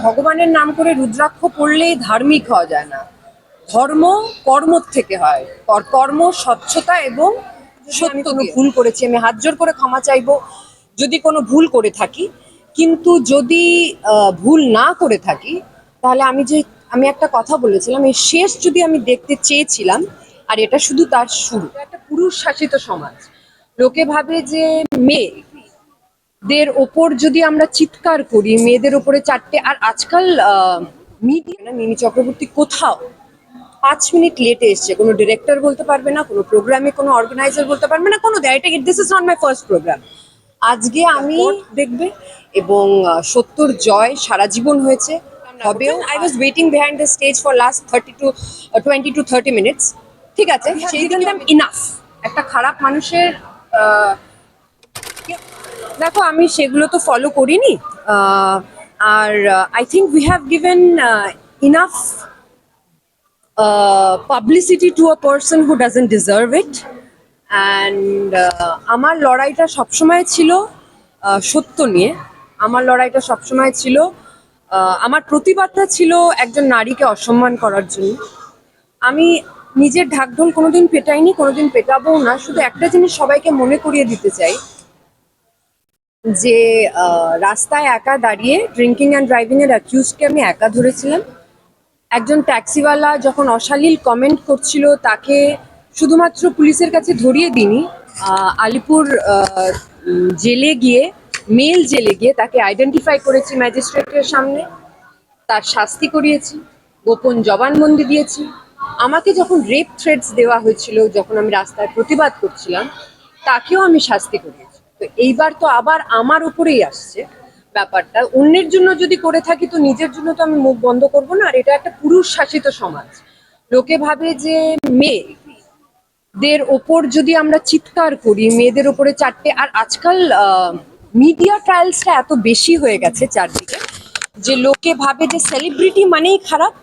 ভগবানের নাম করে রুদ্রাক্ষ পড়লেই ধার্মিক হওয়া যায় না। ধর্ম কর্ম থেকে হয়। কর্ম স্বচ্ছতা এবং সত্য দিয়ে। ভুল করেছি, আমি হাত জোর করে ক্ষমা চাইবো যদি কোনো ভুল করে থাকি। কিন্তু যদি ভুল না করে থাকি, তাহলে আমি একটা কথা বলেছিলাম, এই শেষ যদি আমি দেখতে চেয়েছিলাম, আর এটা শুধু তার শুরু। একটা পুরুষ শাসিত সমাজ, লোকে ভাবে যে মেয়েদের ওপর যদি আমরা চিৎকার করি, মেয়েদের ওপরে চারটে, আর আজকাল মিডিয়া না, মিমি চক্রবর্তী কোথাও 5 মিনিট লেটে এসছে, কোনো ডিরেক্টর বলতে পারবে না, কোনো প্রোগ্রামে কোনো অর্গানাইজার বলতে পারবে না, কোনো this is not my first program. আজকে আমি দেখবে, এবং সত্যর জয় সারা জীবন হয়েছে, হবেও। I was waiting behind the stage for last 20 to 30 minutes. ঠিক আছে, সেই জন্য ইনাফ। একটা খারাপ মানুষের দেখো, আমি সেগুলো তো ফলো করিনি, আর I think we have given enough publicity to a person who doesn't deserve it. And আমার লড়াইটা সবসময় ছিল সত্য নিয়ে। আমার লড়াইটা সবসময় ছিল, আমার প্রতিবাদটা ছিল একজন নারীকে অসম্মান করার জন্য। আমি নিজের ঢাকঢোল কোনোদিন পেটাইনি, কোনোদিন পেটাবও না। শুধু একটা জিনিস সবাইকে মনে করিয়ে দিতে চাই, যে রাস্তায় একা দাঁড়িয়ে ড্রিঙ্কিং অ্যান্ড ড্রাইভিং এর অ্যাকিউজকে আমি একা ধরেছিলাম। একজন ট্যাক্সিওয়ালা যখন অশালীল কমেন্ট করছিল, তাকে শুধুমাত্র পুলিশের কাছে ধরিয়ে দিইনি, আলিপুর জেলে গিয়ে, মেল জেলে গিয়ে তাকে আইডেন্টিফাই করেছি ম্যাজিস্ট্রেটের সামনে, তার শাস্তি করিয়েছি, গোপন জবানবন্দি দিয়েছি। আমাকে যখন রেপ থ্রেটস দেওয়া হয়েছিল, যখন আমি রাস্তায় প্রতিবাদ করছিলাম, তাকেও আমি শাস্তি করিয়েছি। তো এইবার তো আবার আমার উপরেই আসছে ব্যাপারটা। অন্যের জন্য যদি করে থাকি, তো নিজের জন্য তো আমি মুখ বন্ধ করবো না। আর এটা একটা পুরুষ শাসিত সমাজ, লোকে ভাবে যে মেয়েদের ওপর যদি আমরা চিৎকার করি, মেয়েদের ওপরে চারটে, আর আজকাল মিডিয়া ট্রায়ালসটা এত বেশি হয়ে গেছে চারদিকে, যে লোকে ভাবে যে সেলিব্রিটি মানেই খারাপ,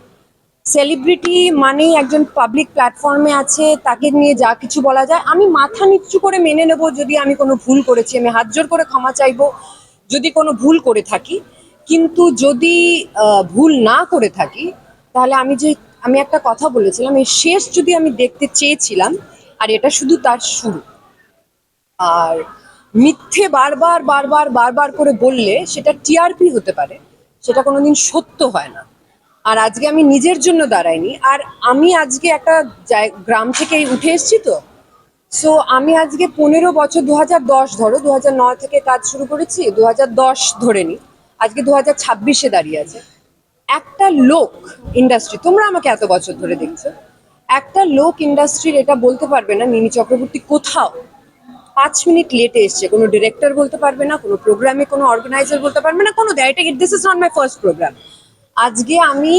সেলিব্রিটি মানেই একজন পাবলিক প্ল্যাটফর্মে আছে, তাকে নিয়ে যা কিছু বলা যায়। আমি মাথা নিচু করে মেনে নেব যদি আমি কোনো ভুল করেছি, আমি হাত জোর করে ক্ষমা চাইবো যদি কোনো ভুল করে থাকি। কিন্তু যদি ভুল না করে থাকি, তাহলে আমি একটা কথা বলেছিলাম, এই শেষ যদি আমি দেখতে চেয়েছিলাম, আর এটা শুধু তার শুরু। আর মিথ্যে বারবার বারবার বারবার করে বললে সেটা টিআরপি হতে পারে, সেটা কোনোদিন সত্য হয় না। আর আজকে আমি নিজের জন্য দাঁড়াইনি, আর আমি আজকে একটা গ্রাম থেকে উঠে এসেছি, তো সো আমি আজকে 15 বছর, 2010 ধরো, 2009 থেকে কাজ শুরু করেছি, 2010 ধরে নি, আজকে 2026-এ দাঁড়িয়ে আছে। একটা লোক ইন্ডাস্ট্রি, তোমরা আমাকে এত বছর ধরে দেখছো, একটা লোক ইন্ডাস্ট্রির এটা বলতে পারবে না মিমি চক্রবর্তী কোথাও 5 মিনিট লেটে এসছে, কোনো ডিরেক্টর বলতে পারবে না, কোনো প্রোগ্রামে কোনো অর্গানাইজার বলতে পারবে না, কোনো this is not my first program. আজকে আমি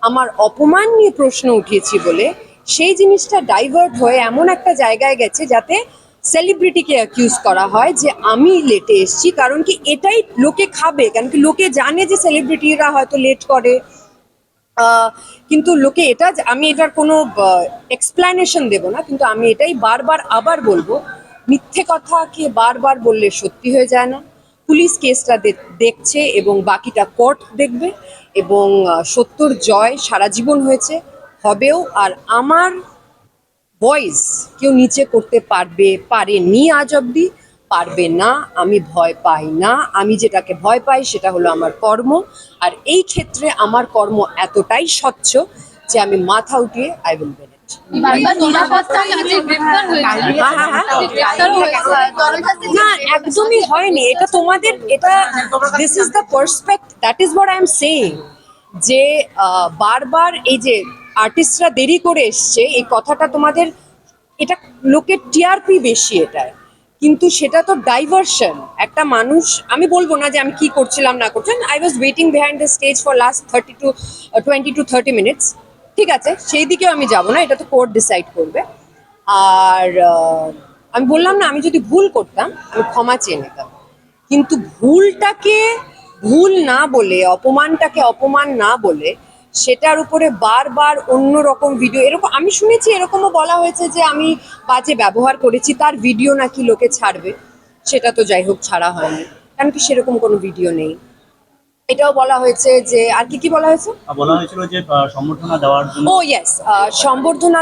আমার অপমান নিয়ে প্রশ্ন উঠিয়েছি বলে সেই জিনিসটা ডাইভার্ট হয়ে এমন একটা জায়গায় গেছে, যাতে সেলিব্রিটিকে অ্যাকিউজ করা হয় যে আমি লেটে এসছি। কারণ কি, এটাই লোকে খাবে, কারণ কি লোকে জানে যে সেলিব্রিটিরা হয়তো লেট করে, কিন্তু লোকে আমি এটার কোনো এক্সপ্লানেশন দেব না, কিন্তু আমি এটাই বারবার আবার বলবো, মিথ্যে কথাকে বারবার বললে সত্যি হয়ে যায় না। পুলিশ কেসটা দেখছে, এবং বাকিটা কোর্ট দেখবে, এবং সত্যর জয় সারা জীবন হয়েছে, হবেও। আর আমার ভয়েস কেউ নিচে করতে পারেনি আজ অব্দি, পারবে না। আমি ভয় পাই না। আমি যেটাকে ভয় পাই সেটা হলো আমার কর্ম, আর এই ক্ষেত্রে আমার কর্ম এতটাই স্বচ্ছ যে আমি মাথা উঠিয়ে আই উইল বের ইট। না, একদমই হয়নি। এটা তোমাদের, this is the perspective, that is what I am saying, যে বারবার এই যে আর্টিস্টরা দেরি করে এসছে, এই কথাটা তোমাদের, এটা লোকের টিআরপি বেশি এটায়, কিন্তু সেটা তো ডাইভার্সন। একটা মানুষ, আমি বলবো না যে আমি কি করছিলাম না করছেন, I was waiting behind the stage for last 20 to 30 minutes. ঠিক আছে, সেই দিকেও আমি যাব না, এটা তো কোর্ট ডিসাইড করবে। আর আমি বললাম না, আমি যদি ভুল করতাম আমি ক্ষমা চেয়ে নিতাম, কিন্তু ভুলটাকে ভুল না বলে, অপমানটাকে অপমান না বলে, সেটার উপরে বারবার অন্য রকম ভিডিও, এরকম আমি শুনেছি, এরকমও বলা হয়েছে যে আমি বাজে ব্যবহার করেছি, তার ভিডিও নাকি লোকে ছাড়বে। সেটা তো যাই হোক, ছাড়া হয়নি, কারণ কি সেরকম কোনো ভিডিও নেই। এটাও বলা হয়েছে যে আর কি কি বলা হয়েছে। বলা হয়েছিল যে সম্বর্ধনা দেওয়ার জন্য ও ইয়েস, সম্বর্ধনা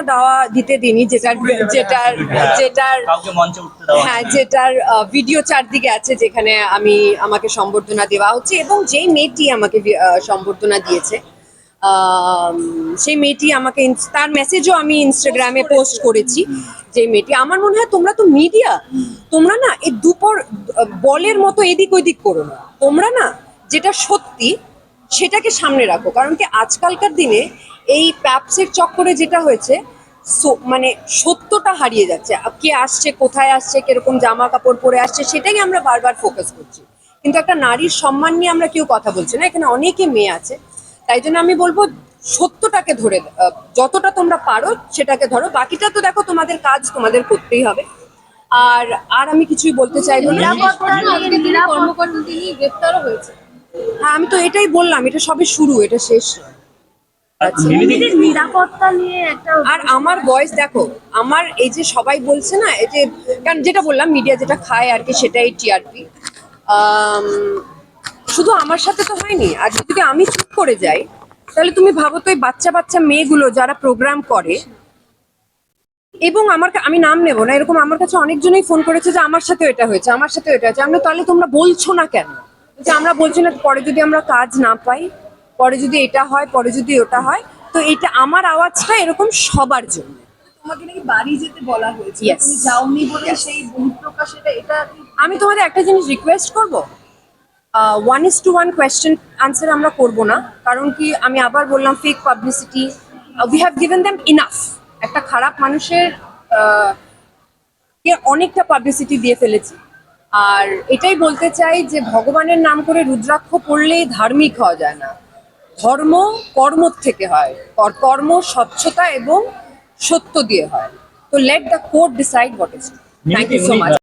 দিতে দিনই যেটার যেটার যেটার কাউকে মঞ্চে উঠতে দেওয়া হ্যাঁ, হচ্ছে না। যেটার ভিডিও চারদিকে আছে যেখানে আমাকে সম্বর্ধনা দেওয়া হচ্ছে, এবং যেই মেয়েটি আমাকে সম্বর্ধনা দিয়েছে সেই মেয়েটি আমাকে তার মেসেজও আমি ইনস্টাগ্রামে পোস্ট করেছি। যে মেয়েটি, আমার মনে হয় তোমরা তো মিডিয়া, তোমরা না এই দুপর বলের মতো এদিক ওইদিক করো না, তোমরা না যেটা সত্যি সেটাকে সামনে রাখো। কারণ কি আজকালকার দিনে এই প্যাপসের চক্করে যেটা হয়েছে, মানে সত্যটা হারিয়ে যাচ্ছে। কে আসছে, কোথায় আসছে, কিরকম জামা কাপড় পরে আসছে, সেটাই আমরা বারবার ফোকাস করছি, কিন্তু একটা নারীর সম্মান নিয়ে আমরা কেউ কথা বলছি না। এখানে অনেকে মেয়ে আছে, তাই জন্য আমি বলবো সত্যটাকে ধরে যতটা তোমরা পারো সেটাকে ধরো, বাকিটা তো দেখো তোমাদের কাজ তোমাদের করতেই হবে। আর আর আমি কিছুই বলতে চাইবো না। কর্মকর্তা তিনি গ্রেফতারও হয়েছে। হ্যাঁ, আমি তো এটাই বললাম, এটা সবে শুরু, এটা শেষ নয়। আচ্ছা, মিলিদির নিরাপত্তা নিয়ে একটা আর আমার ভয়েস দেখো, আমার এই যে সবাই বলছে না, এই যে কারণ যেটা বললাম মিডিয়া যেটা খায় আর কি সেটাই টিআরপি। শুধু আমার সাথে তো হয়নি, আর যদি আমি চুপ করে যাই তাহলে তুমি ভাবো তো এই বাচ্চা বাচ্চা মেয়েগুলো যারা প্রোগ্রাম করে, এবং আমি নাম নেব না, এরকম আমার কাছে অনেকজনই ফোন করেছে যে আমার সাথে এটা হয়েছে, আমার সাথে এটা হয়েছে। আমরা তাহলে তোমরা বলছো না কেন যে আমরা বলছি না? পরে যদি আমরা কাজ না পাই, পরে যদি এটা হয়, পরে যদি ওটা হয়, তো এটা আমার আওয়াজটা এরকম সবার জন্য। তোমাকে নাকি বাড়ি যেতে বলা হয়েছে, Yes. তুমি যাওনি বলে সেই বহিঃপ্রকাশ, এটা আমি তোমাদের একটা জিনিস রিকোয়েস্ট করব, 1:1 কোয়েশ্চেন আনসার আমরা করব না। কারণ কি আমি আবার বললাম, fake publicity, we have given them enough. একটা খারাপ মানুষের কে অনেকটা পাবলিসিটি দিয়ে ফেলেছি। আর এটাই বলতে চাই যে ভগবানের নাম করে রুদ্রাক্ষ পড়লেই ধার্মিক হওয়া যায় না, ধর্ম কর্ম থেকে হয়, কর্ম স্বচ্ছতা এবং সত্য দিয়ে হয়। তো let the court decide what is. Thank you so much.